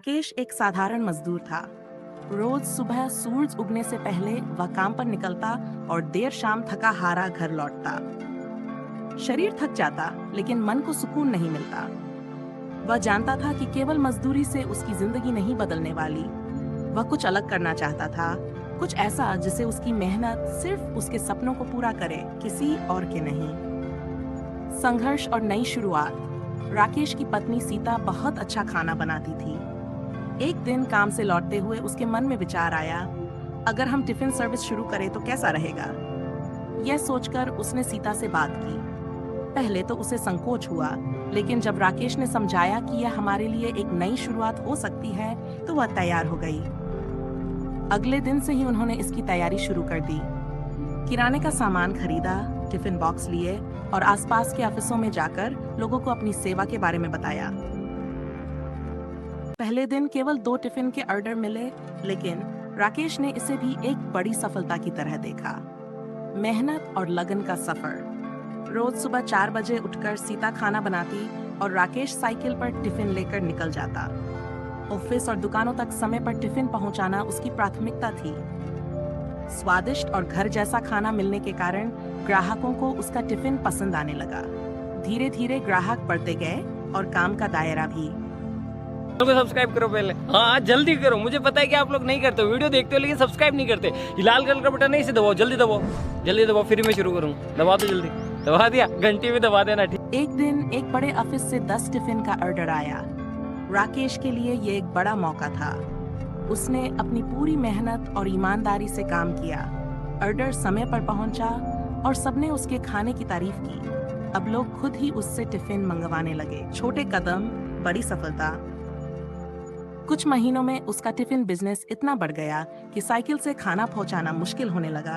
राकेश एक साधारण मजदूर था। रोज सुबह सूरज उगने से पहले वह काम पर निकलता और देर शाम थका हारा घर लौटता। शरीर थक जाता, लेकिन मन को सुकून नहीं मिलता। वह जानता था कि केवल मजदूरी से उसकी जिंदगी नहीं बदलने वाली। वह कुछ अलग करना चाहता था, कुछ ऐसा जिससे उसकी मेहनत सिर्फ उसके सपनों को पूरा करे, किसी और के नहीं। संघर्ष और नई शुरुआत। राकेश की पत्नी सीता बहुत अच्छा खाना बनाती थी। एक दिन काम से लौटते हुए उसके मन में विचार आया, अगर हम टिफिन सर्विस शुरू करें तो कैसा रहेगा। यह सोचकर उसने सीता से बात की। पहले तो उसे संकोच हुआ, लेकिन जब राकेश ने समझाया कि यह हमारे लिए एक नई शुरुआत हो सकती है, तो वह तैयार हो गई। अगले दिन से ही उन्होंने इसकी तैयारी शुरू कर दी। किराने का सामान खरीदा, टिफिन बॉक्स लिए और आसपास के ऑफिसों में जाकर लोगों को अपनी सेवा के बारे में बताया। पहले दिन केवल 2 टिफिन के ऑर्डर मिले, लेकिन राकेश ने इसे भी एक बड़ी सफलता की तरह देखा। मेहनत और लगन का सफर। रोज सुबह 4 बजे उठकर सीता खाना बनाती और राकेश साइकिल पर टिफिन लेकर निकल जाता। ऑफिस और दुकानों तक समय पर टिफिन पहुंचाना उसकी प्राथमिकता थी। स्वादिष्ट और घर जैसा खाना मिलने के कारण ग्राहकों को उसका टिफिन पसंद आने लगा। धीरे धीरे ग्राहक बढ़ते गए और काम का दायरा भी। को सब्सक्राइब करो पहले। हाँ जल्दी करो, मुझे पता है कि आप लोग नहीं करते हो, वीडियो देखते हो लेकिन सब्सक्राइब नहीं करते। ये लाल कलर का बटन है, इसे दबाओ, जल्दी दबाओ, जल्दी दबाओ, फिर मैं शुरू करूँ। दबा दो जल्दी, दबा दिया, घंटी भी दबा देना। ठीक। एक दिन एक बड़े ऑफिस से 10 टिफिन का ऑर्डर आया। राकेश के लिए ये एक बड़ा मौका था। उसने अपनी पूरी मेहनत और ईमानदारी से काम किया। ऑर्डर समय पर पहुंचा और सबने उसके खाने की तारीफ की। अब लोग खुद ही उससे टिफिन मंगवाने लगे। छोटे कदम, बड़ी सफलता। कुछ महीनों में उसका टिफिन बिजनेस इतना बढ़ गया कि साइकिल से खाना पहुंचाना मुश्किल होने लगा।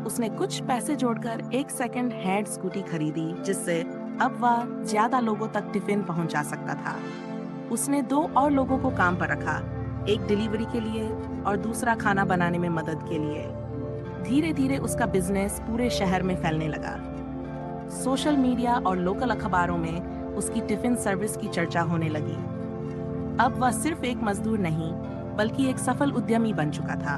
उसने कुछ पैसे जोड़कर एक सेकंड हैंड स्कूटी खरीदी, जिससे अब वह ज्यादा लोगों तक टिफिन पहुंचा सकता था। उसने 2 और लोगों को काम पर रखा, एक डिलीवरी के लिए और दूसरा खाना बनाने में मदद के लिए। धीरे धीरे उसका बिजनेस पूरे शहर में फैलने लगा। सोशल मीडिया और लोकल अखबारों में उसकी टिफिन सर्विस की चर्चा होने लगी। अब वह सिर्फ एक मजदूर नहीं, बल्कि एक सफल उद्यमी बन चुका था।